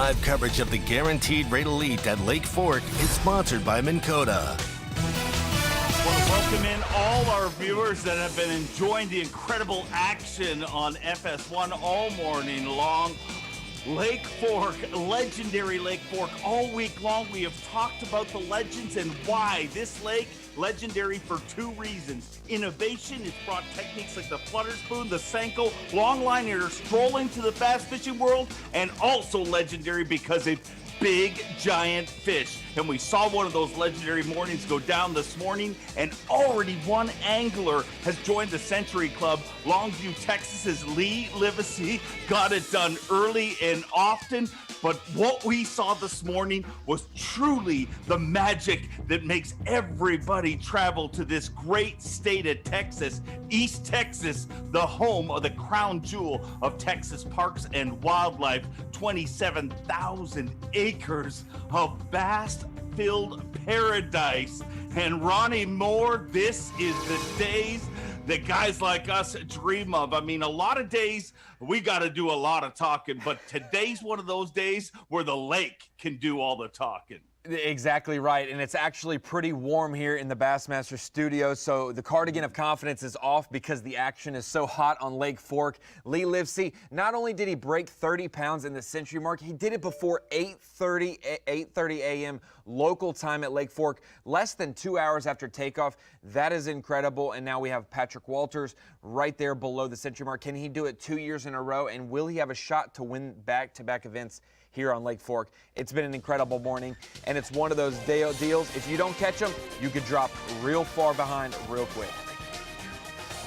Live coverage of the Guaranteed Rate Elite at Lake Fork is sponsored by Minn Kota. I want to welcome in all our viewers that have been enjoying the incredible action on FS1 all morning long. Lake Fork, legendary Lake Fork, all week long. We have talked about the legends and why this lake legendary for two reasons. Innovation, it's brought techniques like the flutter spoon, the Senko, long liner strolling to the bass fishing world, and also legendary because it's big giant fish. And we saw one of those legendary mornings go down this morning, and already one angler has joined the Century Club. Longview, Texas's LIVESAY got it done early and often. But what we saw this morning was truly the magic that makes everybody travel to this great state of Texas, East Texas, the home of the crown jewel of Texas parks and wildlife, 27,000 acres of bass-filled paradise. And Ronnie Moore, this is the days that guys like us dream of. I mean, a lot of days we got to do a lot of talking, but today's one of those days where the lake can do all the talking. Exactly right, and it's actually pretty warm here in the Bassmaster studio, so the cardigan of confidence is off because the action is so hot on Lake Fork. LIVESAY, not only did he break 30 pounds in the century mark, he did it before 8:30 a.m. local time at Lake Fork, less than 2 hours after takeoff. That is incredible, and now we have Patrick Walters right there below the century mark. Can he do it 2 years in a row, and will he have a shot to win back-to-back events here on Lake Fork? It's been an incredible morning, and it's one of those deals. If you don't catch them, you could drop real far behind real quick.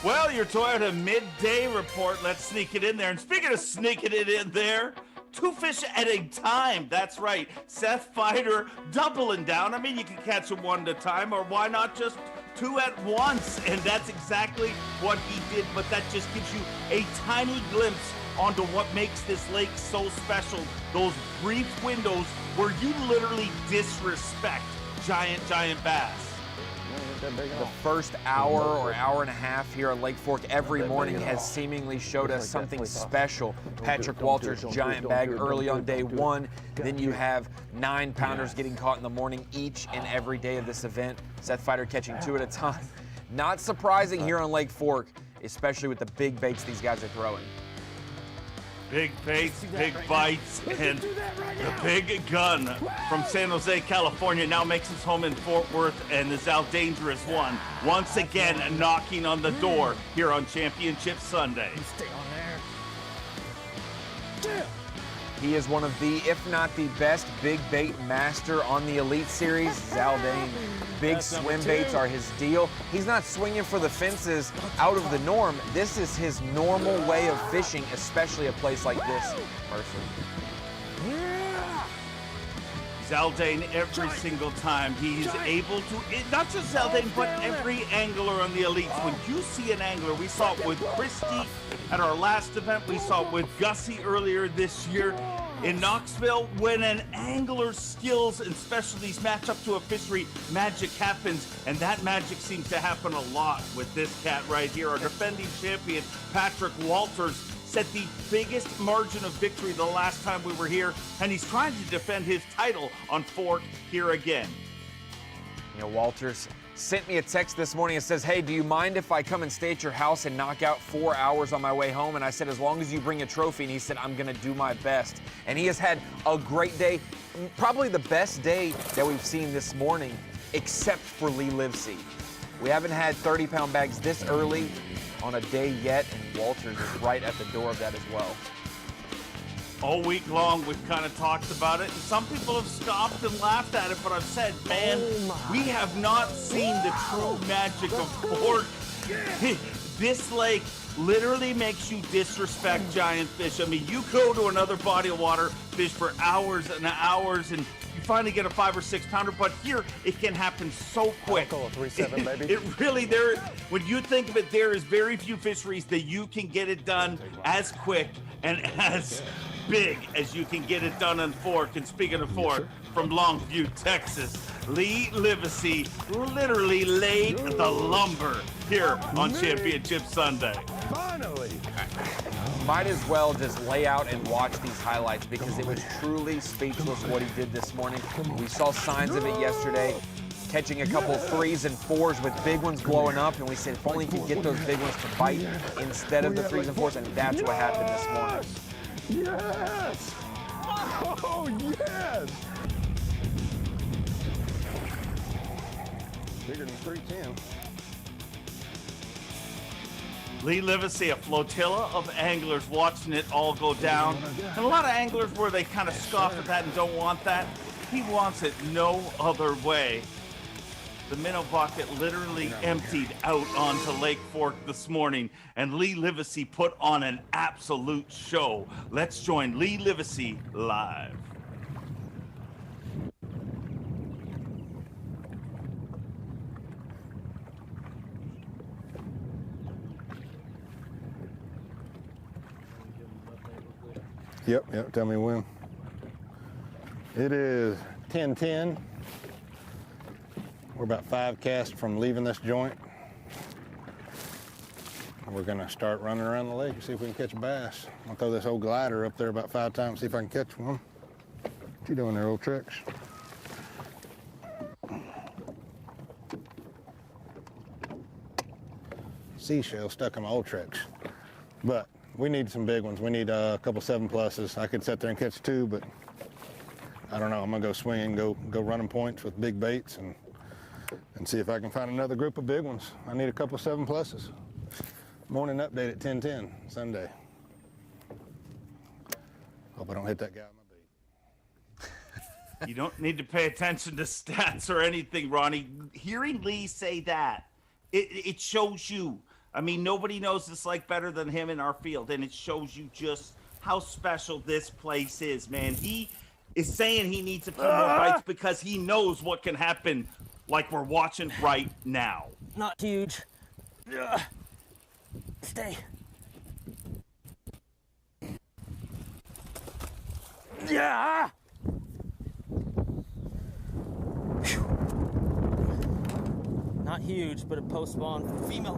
Well, your Toyota midday report, let's sneak it in there. And speaking of sneaking it in there, two fish at a time. That's right. Seth FEIDER doubling down. I mean, you can catch them one at a time, or why not just two at once? And that's exactly what he did, but that just gives you a tiny glimpse onto what makes this lake so special. Those brief windows where you literally disrespect giant bass. The first hour or hour and a half here on Lake Fork every morning has seemingly showed us something special. Patrick Walters' giant bag early on day one. Then you have 9-pounders getting caught in the morning each and every day of this event. Seth FEIDER catching two at a time. Not surprising here on Lake Fork, especially with the big baits these guys are throwing. Big baits, big bites, and the big gun from San Jose, California now makes its home in Fort Worth, and the ZALDAIN one once again knocking on the door here on Championship Sunday. Stay on there. He is one of the, if not the best big bait master on the Elite Series, ZALDAIN. Big swim baits are his deal. He's not swinging for the fences out of the norm. This is his normal way of fishing, especially a place like this. ZALDAIN every single time. He's able to, not just ZALDAIN, but every angler on the Elites. When you see an angler, we saw it with Christy at our last event. We saw it with Gussie earlier this year in Knoxville. When an angler's skills and specialties match up to a fishery, magic happens, and that magic seems to happen a lot with this cat right here. Our defending champion, Patrick Walters, set the biggest margin of victory the last time we were here, and he's trying to defend his title on Fork here again. You know, Walters sent me a text this morning and says, hey, do you mind if I come and stay at your house and knock out 4 hours on my way home? And I said, as long as you bring a trophy. And he said, I'm going to do my best. And he has had a great day, probably the best day that we've seen this morning, except for LIVESAY. We haven't had 30-pound bags this early on a day yet, and Walters is right at the door of that as well. All week long, we've kind of talked about it, and some people have scoffed and laughed at it, but I've said, man, we have not seen the true magic of Fork. This lake literally makes you disrespect giant fish. I mean, you go to another body of water, fish for hours and hours, and you finally get a 5 or 6 pounder, but here it can happen so quick. It really, when you think of it, there is very few fisheries that you can get it done as quick and as big as you can get it done on Fork. And speaking of Fork, from Longview, Texas, LIVESAY literally laid the lumber here on Championship Sunday. Finally. might as well just lay out and watch these highlights because it was truly speechless what he did this morning. We saw signs of it yesterday, catching a couple 3s and 4s with big ones blowing up, and we said if only he could get those big ones to bite instead of the 3s and 4s, and that's what happened this morning. Yes! Oh, yes! Bigger than 310. Lee Livesay, a flotilla of anglers watching it all go down. And a lot of anglers where they kind of scoff at that and don't want that. He wants it no other way. The minnow bucket literally emptied out onto Lake Fork this morning, and Lee Livesay put on an absolute show. Let's join Lee Livesay live. Yep, tell me when. It is 10:10. We're about 5 casts from leaving this joint. We're gonna start running around the lake and see if we can catch a bass. I'll throw this old glider up there about 5 times, see if I can catch one. What you doing there, old tricks? Seashell stuck in my old tricks. But we need some big ones. We need a couple 7+s. I could sit there and catch 2, but I don't know. I'm gonna go swing, go running points with big baits and see if I can find another group of big ones. I need a couple 7+s. Morning update at 10:10 Sunday. Hope I don't hit that guy on my bait. You don't need to pay attention to stats or anything, Ronnie. Hearing Lee say that, it shows you. I mean, nobody knows this lake better than him in our field, and it shows you just how special this place is, man. He is saying he needs a few more bites because he knows what can happen, like we're watching right now. Not huge. Stay. Yeah. Whew. Not huge, but a post-spawn female.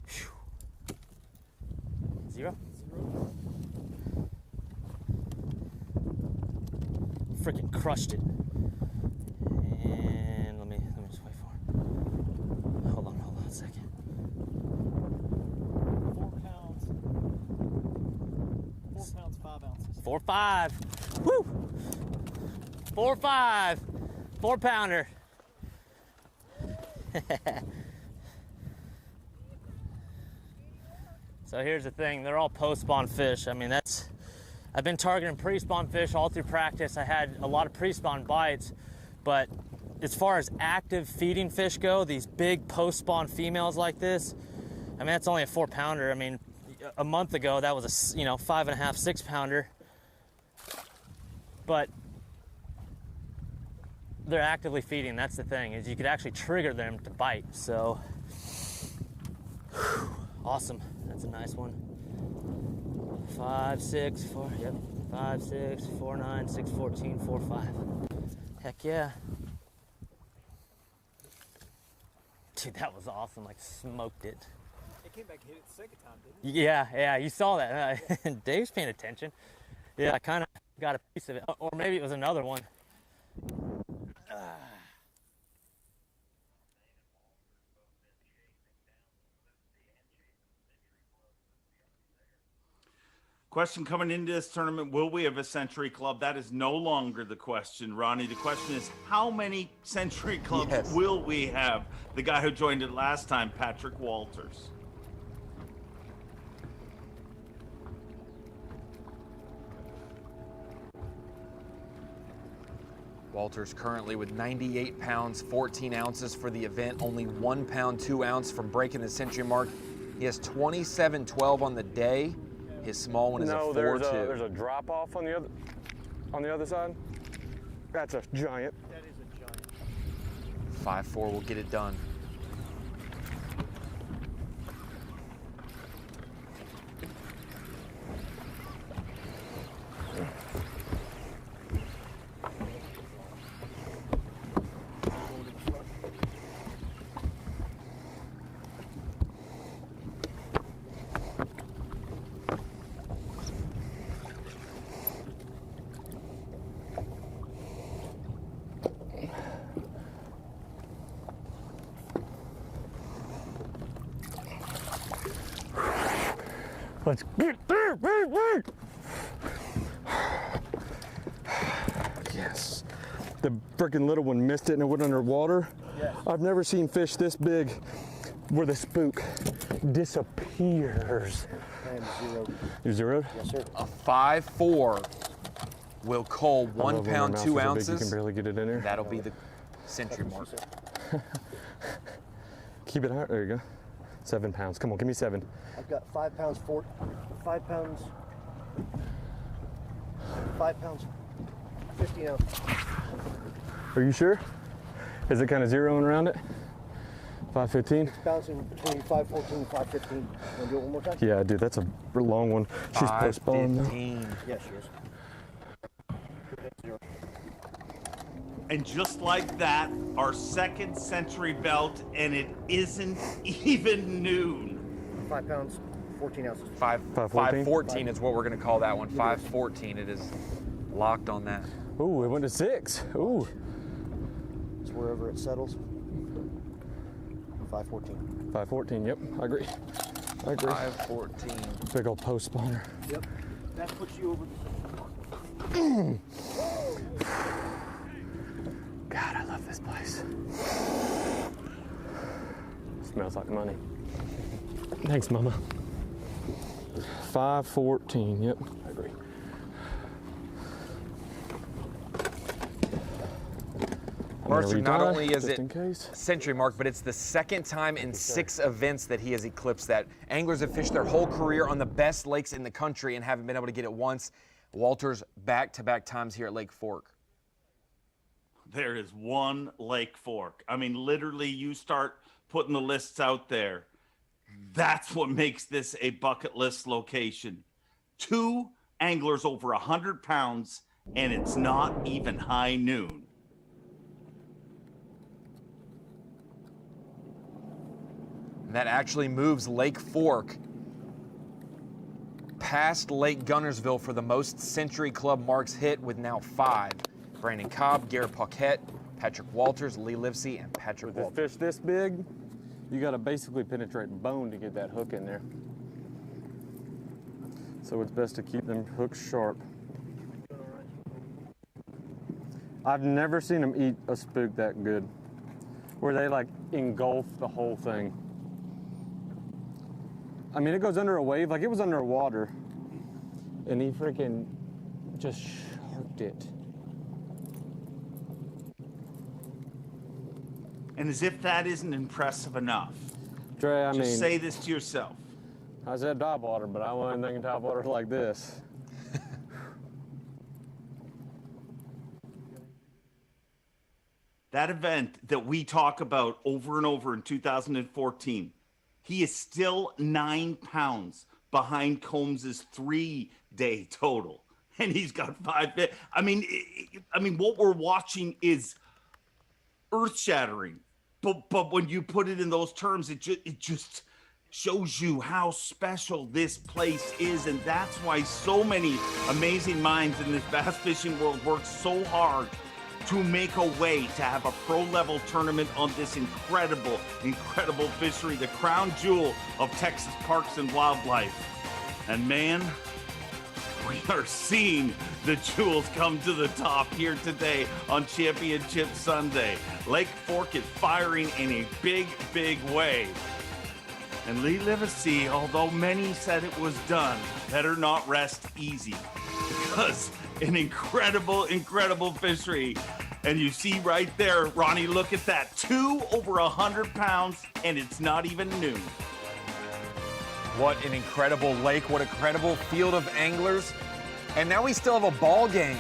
Whew. 0. Freaking crushed it. And let me just wait for it. Hold on a second. 4 pounds. 4 pounds, 5 ounces. 4.5. Woo! 4.5. 4-pounder. So here's the thing, they're all post-spawn fish. I mean, I've been targeting pre-spawn fish all through practice. I had a lot of pre-spawn bites, but as far as active feeding fish go, these big post-spawn females like this, I mean, that's only a 4-pounder. I mean, a month ago, that was a 5.5, 6-pounder. But they're actively feeding. That's the thing, is you could actually trigger them to bite. So, awesome. That's a nice one. 5, 6, 4, yep. 5, 6, 4, 9, 6, 14, 4, 5. Heck yeah. Dude, that was awesome. Like, smoked it. It came back and hit it the second time, didn't it? Yeah, you saw that. Dave's paying attention. Yeah, I kind of got a piece of it. Or maybe it was another one. Question coming into this tournament, will we have a Century Club? That is no longer the question, Ronnie. The question is, how many Century Clubs will we have? The guy who joined it last time, Patrick Walters. Walters currently with 98 pounds, 14 ounces for the event, only 1 pound, 2 ounce from breaking the century mark. He has 27-12 on the day. His small one is a 4.2. There's a drop off on the other side. That's a giant. That is a giant. 5.4 will get it done. Let's get there, baby! Yes. The freaking little one missed it and it went underwater. Yes. I've never seen fish this big where the spook disappears. I am zeroed. You zeroed? Yes, sir. A 5-4 will cull I 1 love when pound, their 2 mouths are big, ounces. You can barely get it in there. That'll be the century mark. Keep it out. There you go. 7 pounds. Come on, give me 7. I've got 5 pounds, 5 pounds, 5 pounds, 15 ounces. Are you sure? Is it kind of zeroing around it? 5:15? Bouncing between 5:14 and 5:15. Want to do it one more time? Yeah, dude, that's a long one. She's postponed though. 5:15. Yes, she is. And just like that, our second century belt, and it isn't even noon. 5 pounds, 14 ounces. 5:14 is what we're going to call that one. 5:14. It is locked on that. Ooh, it went to 6. Ooh. It's wherever it settles. 5:14. 5:14, yep, I agree. I agree. 5:14. Big old post spawner. Yep. That puts you over the God, I love this place. Smells like money. Thanks, Mama. 5:14, yep, I agree. Mercer, not only is just it in case. century mark, but it's the second time in 6 events that he has eclipsed that. Anglers have fished their whole career on the best lakes in the country and haven't been able to get it once. Walter's back-to-back times here at Lake Fork. There is one Lake Fork. I mean, literally, you start putting the lists out there. That's what makes this a bucket list location. 2 anglers over 100 pounds, and it's not even high noon. And that actually moves Lake Fork past Lake Gunnersville for the most Century Club marks hit with now 5. Brandon Cobb, Garrett Paquette, Patrick Walters, Lee Livesay, and Patrick With a Walters. fish this big, you gotta basically penetrate bone to get that hook in there. So it's best to keep them hooks sharp. I've never seen them eat a spook that good, where they like engulf the whole thing. I mean, it goes under a wave, like it was under water, and he freaking just sharked it. And as if that isn't impressive enough, Dre, I just mean, say this to yourself. I said top water, but I wasn't thinking top water like this. That event that we talk about over and over in 2014, he is still 9 pounds behind Combs's 3-day total, and he's got 5. I mean, what we're watching is earth-shattering. But when you put it in those terms, it just shows you how special this place is, and that's why so many amazing minds in this bass fishing world work so hard to make a way to have a pro-level tournament on this incredible fishery, the crown jewel of Texas parks and wildlife. And man, we are seeing the jewels come to the top here today on Championship Sunday. Lake Fork is firing in a big, big way. And Lee Livesay, although many said it was done, better not rest easy, because an incredible fishery. And you see right there, Ronnie, look at that. 2 over 100 pounds, and it's not even noon. What an incredible lake, what a incredible field of anglers. And now we still have a ball game.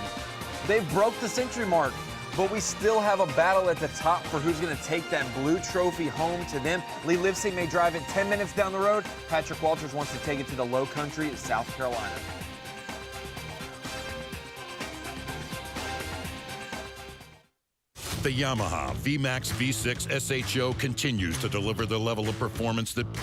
They broke the century mark, but we still have a battle at the top for who's going to take that blue trophy home to them. Lee Livesay may drive it 10 minutes down the road. Patrick Walters wants to take it to the low country of South Carolina. The Yamaha VMAX V6 SHO continues to deliver the level of performance that pro